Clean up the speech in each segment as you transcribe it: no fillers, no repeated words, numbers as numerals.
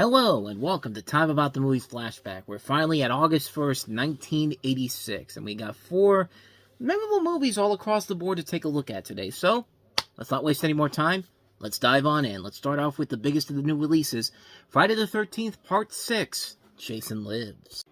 Hello, and welcome to Time About the Movies Flashback. We're finally at August 1st, 1986, and we got 4 memorable movies all across the board to take a look at today. So, let's not waste any more time. Let's dive on in. Let's start off with the biggest of the new releases, Friday the 13th, Part 6, Jason Lives.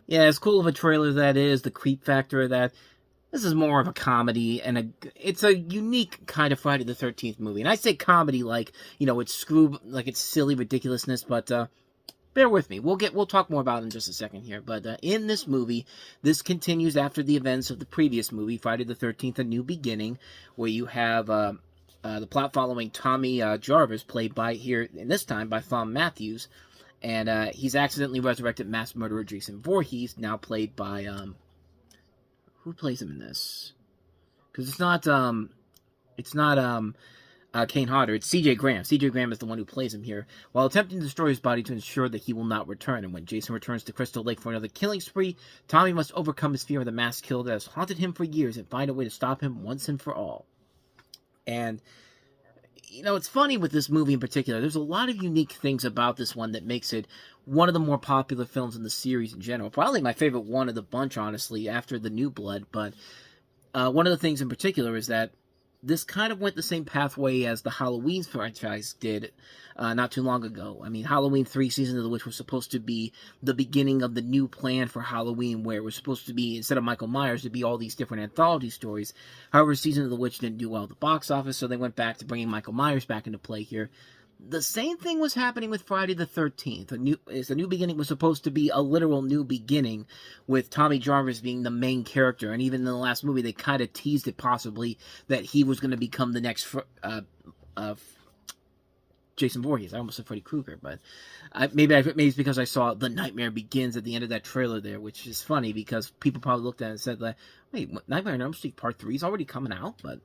Yeah, as cool of a trailer as that is, the creep factor of that, this is more of a comedy, and it's a unique kind of Friday the 13th movie. And I say comedy like, it's silly ridiculousness, but bear with me. We'll talk more about it in just a second here. But in this movie, this continues after the events of the previous movie, Friday the 13th, A New Beginning, where you have the plot following Tommy Jarvis, played by, here, in this time, by Thom Matthews. And he's accidentally resurrected mass murderer Jason Voorhees, now played by, who plays him in this? Because it's not Kane Hodder, it's C.J. Graham. C.J. Graham is the one who plays him here, while attempting to destroy his body to ensure that he will not return. And when Jason returns to Crystal Lake for another killing spree, Tommy must overcome his fear of the mass killer that has haunted him for years and find a way to stop him once and for all. And it's funny with this movie in particular. There's a lot of unique things about this one that makes it one of the more popular films in the series in general. Probably my favorite one of the bunch, honestly, after The New Blood. But one of the things in particular is that this kind of went the same pathway as the Halloween franchise did not too long ago. I mean, Halloween 3 Season of the Witch was supposed to be the beginning of the new plan for Halloween, where it was supposed to be, instead of Michael Myers, to be all these different anthology stories. However, Season of the Witch didn't do well at the box office, so they went back to bringing Michael Myers back into play here. The same thing was happening with Friday the 13th. A New Beginning was supposed to be a literal new beginning, with Tommy Jarvis being the main character. And even in the last movie, they kind of teased it possibly that he was going to become the next Jason Voorhees. I almost said Freddy Krueger, but maybe it's because I saw The Nightmare Begins at the end of that trailer there, which is funny because people probably looked at it and said, like, wait, Nightmare on Elm Street Part 3 is already coming out? But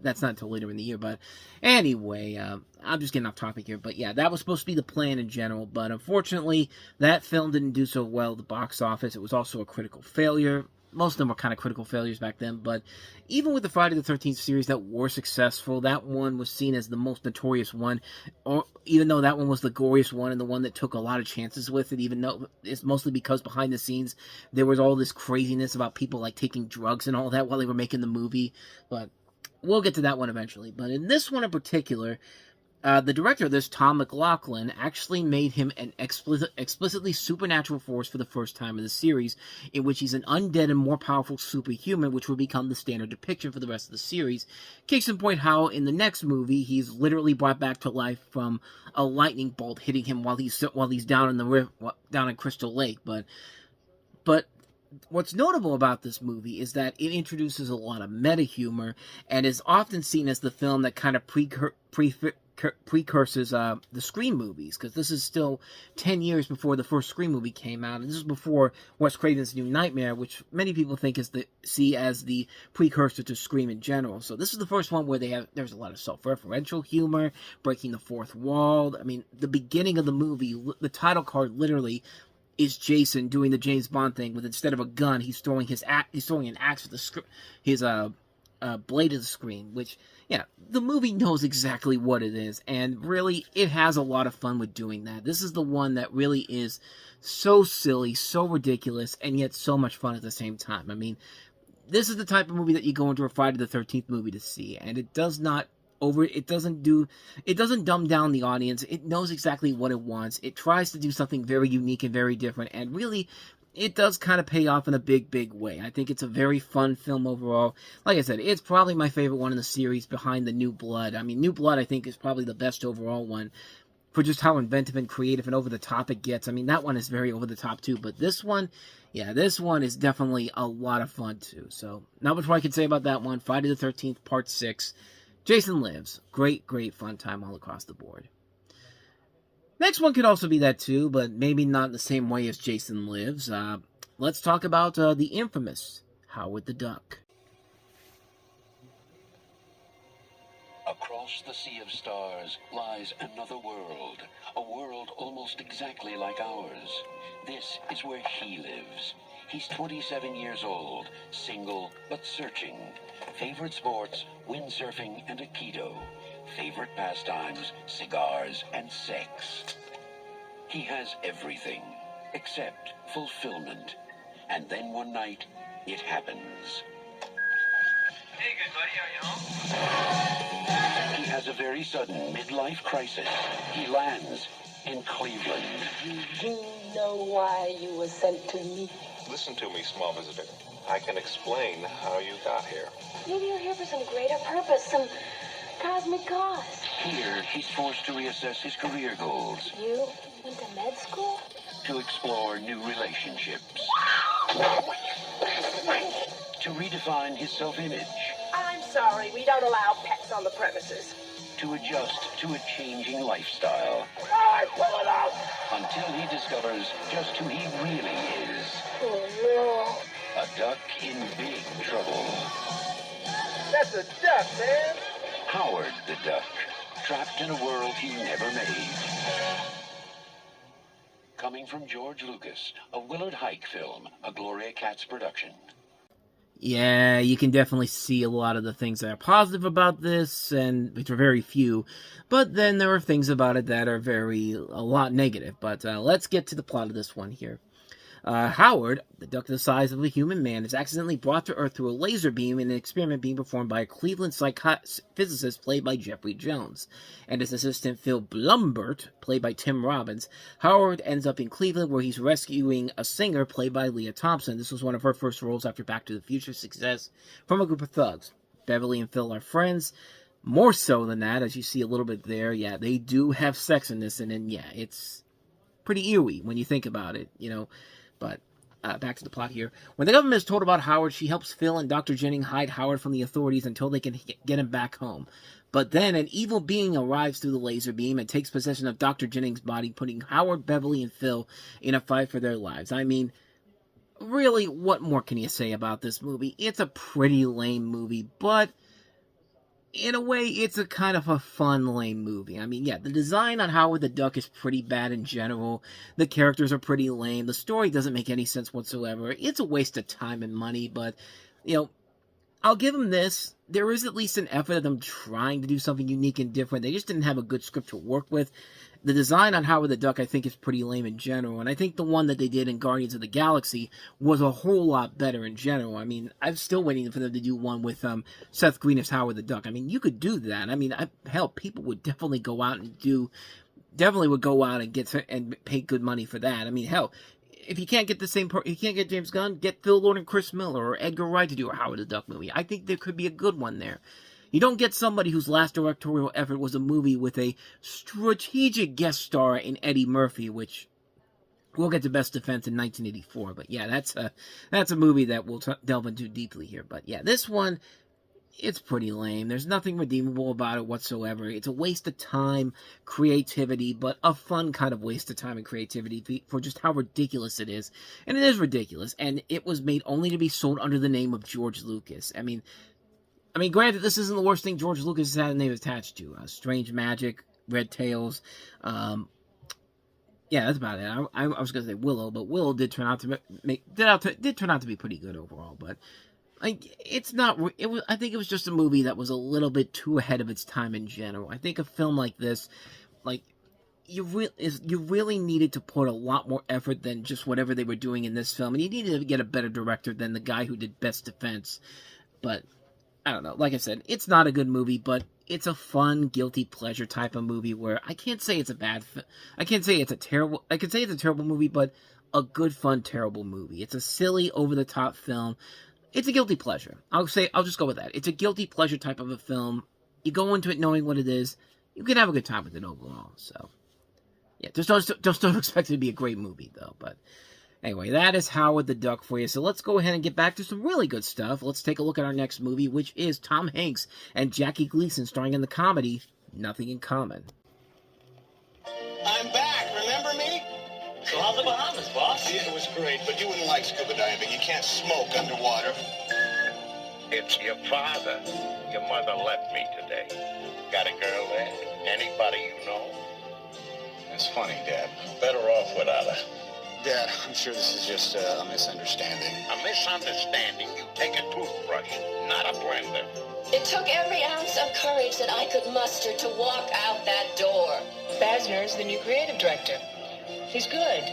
that's not until later in the year. But anyway, I'm just getting off topic here. But yeah, that was supposed to be the plan in general. But unfortunately, that film didn't do so well at the box office. It was also a critical failure. Most of them were kind of critical failures back then. But even with the Friday the 13th series that were successful, that one was seen as the most notorious one. Or even though that one was the goriest one and the one that took a lot of chances with it, even though it's mostly because behind the scenes there was all this craziness about people like taking drugs and all that while they were making the movie. But we'll get to that one eventually. But in this one in particular, the director of this, Tom McLaughlin, actually made him an explicitly supernatural force for the first time in the series, in which he's an undead and more powerful superhuman, which will become the standard depiction for the rest of the series. Case in point, how in the next movie, he's literally brought back to life from a lightning bolt hitting him while he's down in the river, down in Crystal Lake. But what's notable about this movie is that it introduces a lot of meta humor and is often seen as the film that kind of precursors the Scream movies, because this is still 10 years before the first Scream movie came out, and this is before Wes Craven's New Nightmare, which many people think see as the precursor to Scream in general. So this is the first one where there's a lot of self-referential humor, breaking the fourth wall. I mean, the beginning of the movie, the title card literally is Jason doing the James Bond thing, with instead of a gun, he's throwing an axe with his blade of the screen, which, yeah, the movie knows exactly what it is, and really, it has a lot of fun with doing that. This is the one that really is so silly, so ridiculous, and yet so much fun at the same time. I mean, this is the type of movie that you go into a Friday the 13th movie to see, and it doesn't dumb down the audience. It knows exactly what it wants. It tries to do something very unique and very different, and really, it does kind of pay off in a big way. I think it's a very fun film overall. Like I said, it's probably my favorite one in the series behind The New Blood. I mean, New Blood, I think, is probably the best overall one. for just how inventive and creative and over the top it gets. I mean, that one is very over the top too, but this one, yeah, this one is definitely a lot of fun too. So, not much more I can say about that one. Friday the 13th, Part 6. Jason Lives. Great, great fun time all across the board. Next one could also be that too, but maybe not in the same way as Jason Lives. Let's talk about the infamous Howard the Duck. Across the sea of stars lies another world, a world almost exactly like ours. This is where he lives. He's 27 years old, single but searching. Favorite sports, windsurfing and Aikido. Favorite pastimes, cigars and sex. He has everything except fulfillment. And then one night, it happens. Hey, good buddy, are you home? He has a very sudden midlife crisis. He lands in Cleveland. You do know why you were sent to me? Listen to me, small visitor. I can explain how you got here. Maybe you're here for some greater purpose, some cosmic cause. Here, he's forced to reassess his career goals. You went to med school? To explore new relationships. To redefine his self-image. I'm sorry, we don't allow pets on the premises. To adjust to a changing lifestyle. Pull it out! Until he discovers just who he really is. Oh, A duck in big trouble. That's a duck, man. Howard the Duck, trapped in a world he never made. Coming from George Lucas, a Willard Hike film, a Gloria Katz production. Yeah, you can definitely see a lot of the things that are positive about this, and which are very few. But then there are things about it that are a lot negative. But let's get to the plot of this one here. Howard, the duck the size of a human man, is accidentally brought to Earth through a laser beam in an experiment being performed by a Cleveland physicist played by Jeffrey Jones. And his assistant Phil Blumbert, played by Tim Robbins, Howard ends up in Cleveland where he's rescuing a singer played by Leah Thompson. This was one of her first roles after Back to the Future success from a group of thugs. Beverly and Phil are friends. More so than that, as you see a little bit there. Yeah, they do have sex in this, and then, yeah, it's pretty eerie when you think about it, you know. But back to the plot here. When the government is told about Howard, she helps Phil and Dr. Jennings hide Howard from the authorities until they can get him back home. But then an evil being arrives through the laser beam and takes possession of Dr. Jennings' body, putting Howard, Beverly, and Phil in a fight for their lives. I mean, really, what more can you say about this movie? It's a pretty lame movie, but in a way, it's a kind of a fun, lame movie. I mean, yeah, the design on Howard the Duck is pretty bad in general. The characters are pretty lame. The story doesn't make any sense whatsoever. It's a waste of time and money, but, you know, I'll give them this. There is at least an effort of them trying to do something unique and different. They just didn't have a good script to work with. The design on Howard the Duck, I think, is pretty lame in general, and I think the one that they did in Guardians of the Galaxy was a whole lot better in general. I mean, I'm still waiting for them to do one with Seth Green as Howard the Duck. I mean, you could do that. I mean, hell, people would definitely go out and get and pay good money for that. I mean, hell, if you can't get you can't get James Gunn, get Phil Lord and Chris Miller or Edgar Wright to do a Howard the Duck movie. I think there could be a good one there. You don't get somebody whose last directorial effort was a movie with a strategic guest star in Eddie Murphy, which we'll get to Best Defense in 1984. But yeah, that's a movie that we'll delve into deeply here. But yeah, this one, it's pretty lame. There's nothing redeemable about it whatsoever. It's a waste of time, creativity, but a fun kind of waste of time and creativity for just how ridiculous it is. And it is ridiculous. And it was made only to be sold under the name of George Lucas. I mean, granted, this isn't the worst thing George Lucas has had a name attached to. Strange Magic, Red Tails. Yeah, that's about it. I was going to say Willow, but Willow did turn out to be pretty good overall. But it's not. I think it was just a movie that was a little bit too ahead of its time in general. I think a film like this, you really needed to put a lot more effort than just whatever they were doing in this film, and you needed to get a better director than the guy who did Best Defense. But I don't know. Like I said, it's not a good movie, but it's a fun, guilty pleasure type of movie where I can't say it's a bad I can say it's a terrible movie, but a good, fun, terrible movie. It's a silly, over-the-top film. It's a guilty pleasure. I'll just go with that. It's a guilty pleasure type of a film. You go into it knowing what it is. You can have a good time with it overall. So, Yeah, just don't expect it to be a great movie, though. But anyway, that is Howard the Duck for you. So let's go ahead and get back to some really good stuff. Let's take a look at our next movie, which is Tom Hanks and Jackie Gleason starring in the comedy Nothing in Common. I'm back, remember me? So how's the Bahamas, boss? Yeah, it was great, but you wouldn't like scuba diving. You can't smoke underwater. It's your father. Your mother left me today. Got a girl there? Anybody you know? That's funny, Dad. Better off without her. Dad, I'm sure this is just a misunderstanding. A misunderstanding? You take a toothbrush, not a blender. It took every ounce of courage that I could muster to walk out that door. Basner's the new creative director. He's good.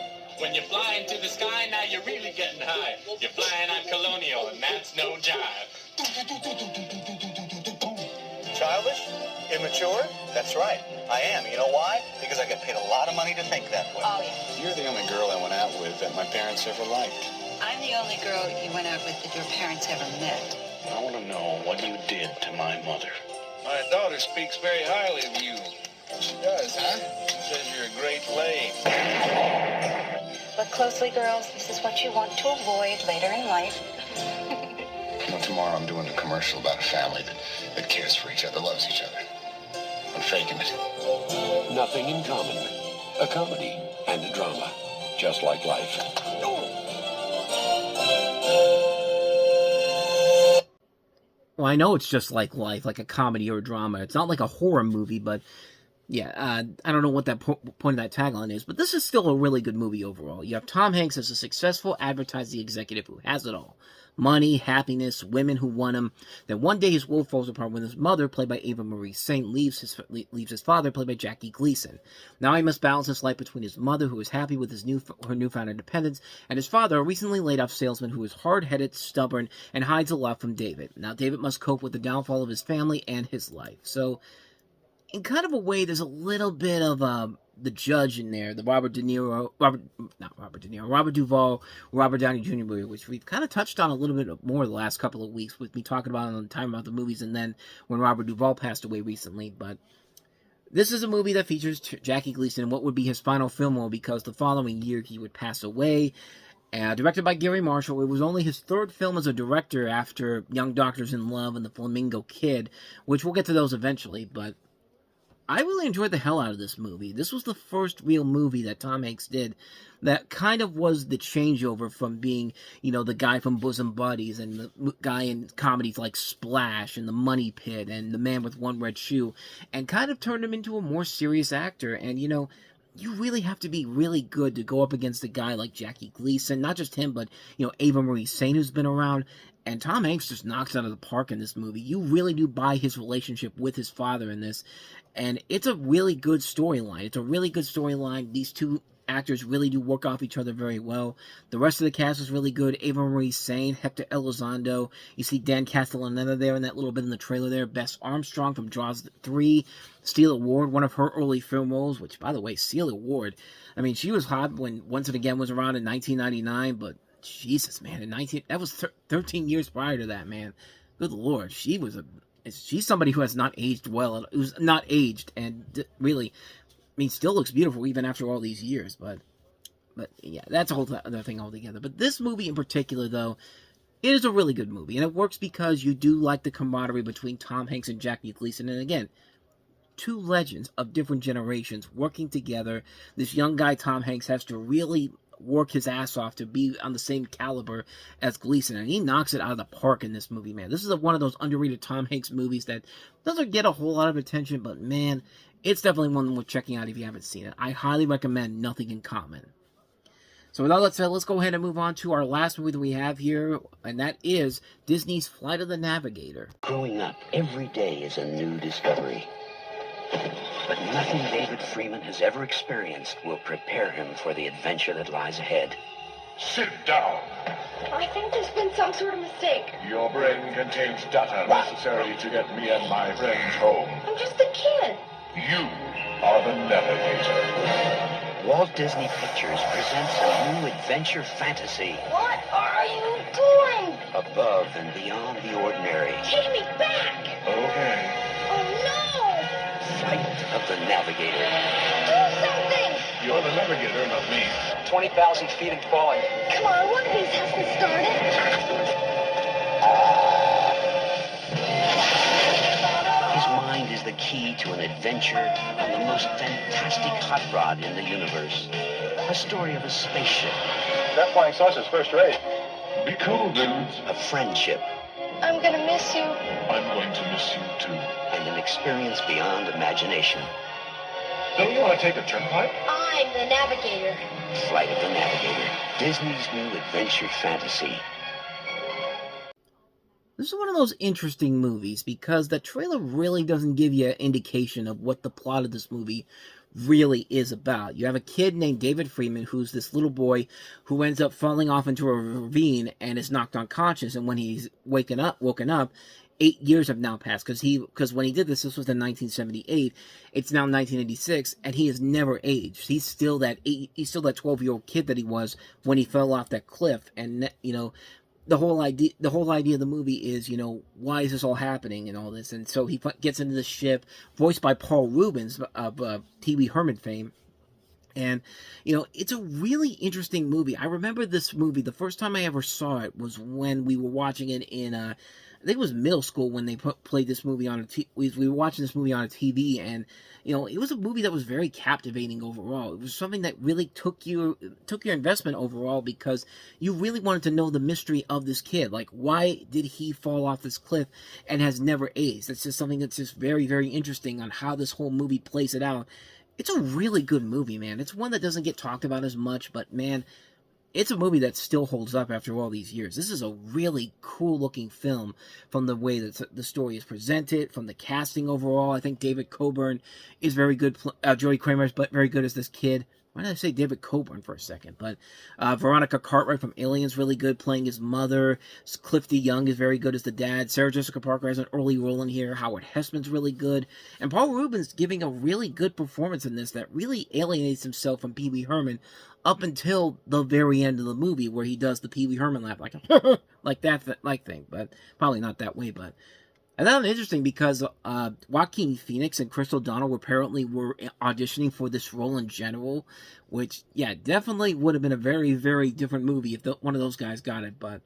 When you're flying to the sky, now you're really getting high. You're flying on Colonial, and that's no jive. Childish? Immature? That's right. I am. You know why? Because I get paid a lot of money to think that way. Oh, yeah. You're the only girl I went out with that my parents ever liked. I'm the only girl you went out with that your parents ever met. I want to know what you did to my mother. My daughter speaks very highly of you. She does, huh? She says you're a great lady. Look closely, girls. This is what you want to avoid later in life. Well, tomorrow I'm doing a commercial about a family that cares for each other, loves each other. I'm faking it. Nothing in Common. A comedy and a drama. Just like life. Well, I know it's just like life, like a comedy or a drama. It's not like a horror movie, but yeah, I don't know what that point of that tagline is, but this is still a really good movie overall. You have Tom Hanks as a successful advertising executive who has it all. Money, happiness, women who want him. Then one day his world falls apart when his mother, played by Ava Marie Saint, leaves his father, played by Jackie Gleason. Now he must balance his life between his mother, who is happy with her newfound independence, and his father, a recently laid-off salesman who is hard-headed, stubborn, and hides a lot from David. Now David must cope with the downfall of his family and his life. So, in kind of a way, there's a little bit of the Judge in there, the Robert Duvall, Robert Downey Jr. movie, which we've kind of touched on a little bit more the last couple of weeks with me talking about it on the time about the movies, and then when Robert Duvall passed away recently. But this is a movie that features Jackie Gleason in what would be his final film role, because the following year he would pass away. Directed by Gary Marshall, it was only his third film as a director after Young Doctors in Love and The Flamingo Kid, which we'll get to those eventually, but I really enjoyed the hell out of this movie. This was the first real movie that Tom Hanks did that kind of was the changeover from being, the guy from Bosom Buddies and the guy in comedies like Splash and The Money Pit and The Man with One Red Shoe, and kind of turned him into a more serious actor. And, you really have to be really good to go up against a guy like Jackie Gleason. Not just him, but, Ava Marie Saint, who's been around. And Tom Hanks just knocks it out of the park in this movie. You really do buy his relationship with his father in this. And it's a really good storyline. It's a really good storyline. These two actors really do work off each other very well. The rest of the cast is really good. Ava Marie Saint, Hector Elizondo. You see Dan Castellaneta there in that little bit in the trailer there. Bess Armstrong from Jaws 3. Steele Ward, one of her early film roles, which, by the way, Steele Ward, I mean, she was hot when Once and Again was around in 1999, but Jesus, man, that was 13 years prior to that, man. Good Lord, she's somebody who has not aged well, who's not aged, and really, still looks beautiful even after all these years, but yeah, that's a whole other thing altogether. But this movie in particular, though, it is a really good movie, and it works because you do like the camaraderie between Tom Hanks and Jackie Gleason, and again, two legends of different generations working together. This young guy, Tom Hanks, has to really work his ass off to be on the same caliber as Gleason, and he knocks it out of the park in this movie, man. This is one of those underrated Tom Hanks movies that doesn't get a whole lot of attention, but man, it's definitely one worth checking out if you haven't seen it. I highly recommend Nothing in Common. So with all that said, let's go ahead and move on to our last movie that we have here, and that is Disney's Flight of the Navigator. Growing up, every day is a new discovery. But nothing David Freeman has ever experienced will prepare him for the adventure that lies ahead. Sit down. I think there's been some sort of mistake. Your brain contains data necessary to get me and my friends home. I'm just a kid. You are the Navigator. Walt Disney Pictures presents a new adventure fantasy. What are you doing? Above and beyond the ordinary. Take me back. Okay. Oh, no. Flight of the Navigator. Do something. You're the navigator, not me. 20,000 feet and falling. Come on, one of these has to start it. His mind is the key to an adventure on the most fantastic hot rod in the universe. A story of a spaceship. That flying saucer's first rate. Be cool, dudes. A friendship. I'm gonna miss you. I'm going to miss you, too. And an experience beyond imagination. Don't you want to take a turnpike? I'm the navigator. Flight of the Navigator. Disney's new adventure fantasy. This is one of those interesting movies because the trailer really doesn't give you an indication of what the plot of this movie really is about. You have a kid named David Freeman who's this little boy who ends up falling off into a ravine and is knocked unconscious, and when he's woken up, 8 years have now passed because when he did this was in 1978. It's now 1986, and he has never aged. He's still that 12-year-old kid that he was when he fell off that cliff. And the whole idea of the movie is, why is this all happening and all this? And so he gets into the ship, voiced by Paul Rubens of Pee Wee Herman fame. And, it's a really interesting movie. I remember this movie, the first time I ever saw it was when we were watching it in, I think it was middle school when they played this movie on we were watching this movie on a TV, and, it was a movie that was very captivating overall. It was something that really took your investment overall because you really wanted to know the mystery of this kid. Like, why did he fall off this cliff and has never aged? It's just something that's just very, very interesting on how this whole movie plays it out. It's a really good movie, man. It's one that doesn't get talked about as much, but, man, it's a movie that still holds up after all these years. This is a really cool-looking film from the way that the story is presented, from the casting overall. I think David Coburn is very good. Joey Kramer is very good as this kid. Why did I say David Coburn for a second? But Veronica Cartwright from Alien's really good playing his mother. Clifty Young is very good as the dad. Sarah Jessica Parker has an early role in here. Howard Hessman's really good. And Paul Rubens giving a really good performance in this that really alienates himself from Pee Wee Herman up until the very end of the movie where he does the Pee Wee Herman laugh like that thing. But probably not that way, but... I thought it interesting because Joaquin Phoenix and Chris O'Donnell apparently were auditioning for this role in general, which, yeah, definitely would have been a very, very different movie if one of those guys got it. But,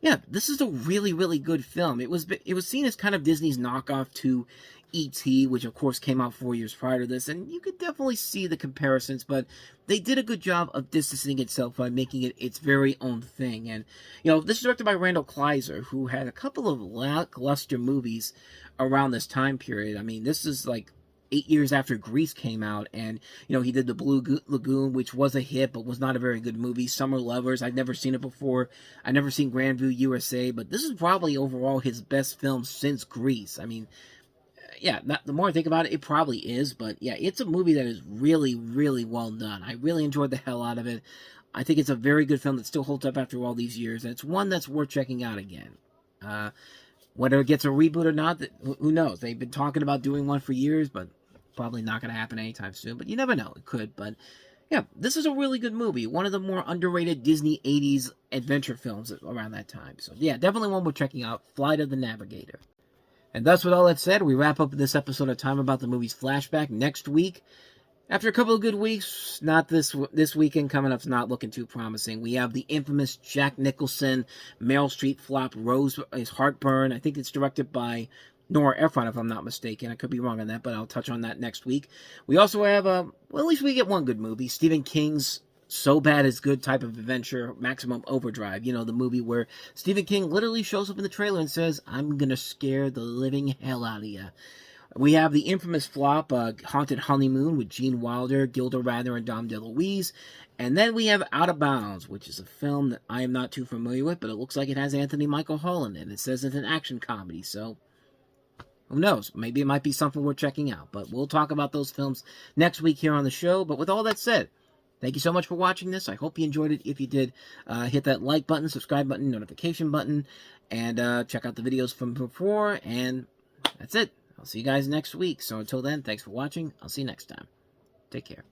yeah, this is a really, really good film. It was seen as kind of Disney's knockoff to E.T., which, of course, came out 4 years prior to this, and you could definitely see the comparisons, but they did a good job of distancing itself by making it its very own thing. And, this is directed by Randall Kleiser, who had a couple of lackluster movies around this time period. I mean, this is like 8 years after Grease came out, and, he did The Blue Lagoon, which was a hit, but was not a very good movie. Summer Lovers, I'd never seen it before. I'd never seen Grandview USA, but this is probably overall his best film since Grease. I mean, yeah, the more I think about it, it probably is, but yeah, it's a movie that is really, really well done. I really enjoyed the hell out of it. I think it's a very good film that still holds up after all these years, and it's one that's worth checking out again. Whether it gets a reboot or not, who knows? They've been talking about doing one for years, but probably not going to happen anytime soon, but you never know, it could. But yeah, this is a really good movie, one of the more underrated Disney 80s adventure films around that time. So yeah, definitely one worth checking out, Flight of the Navigator. And thus, with all that said, we wrap up this episode of Time About the Movie's Flashback. Next week, after a couple of good weeks, not this weekend coming up's not looking too promising. We have the infamous Jack Nicholson, Meryl Streep flop, Rose is Heartburn. I think it's directed by Nora Ephron, if I'm not mistaken. I could be wrong on that, but I'll touch on that next week. We also have, well, at least we get one good movie, Stephen King's So Bad It's Good type of adventure, Maximum Overdrive. The movie where Stephen King literally shows up in the trailer and says, I'm gonna scare the living hell out of you. We have the infamous flop, Haunted Honeymoon with Gene Wilder, Gilda Radner, and Dom DeLuise. And then we have Out of Bounds, which is a film that I am not too familiar with, but it looks like it has Anthony Michael Hall in it. It says it's an action comedy, so who knows? Maybe it might be something worth checking out. But we'll talk about those films next week here on the show. But with all that said, thank you so much for watching this. I hope you enjoyed it. If you did, hit that like button, subscribe button, notification button, and check out the videos from before. And that's it. I'll see you guys next week. So until then, thanks for watching. I'll see you next time. Take care.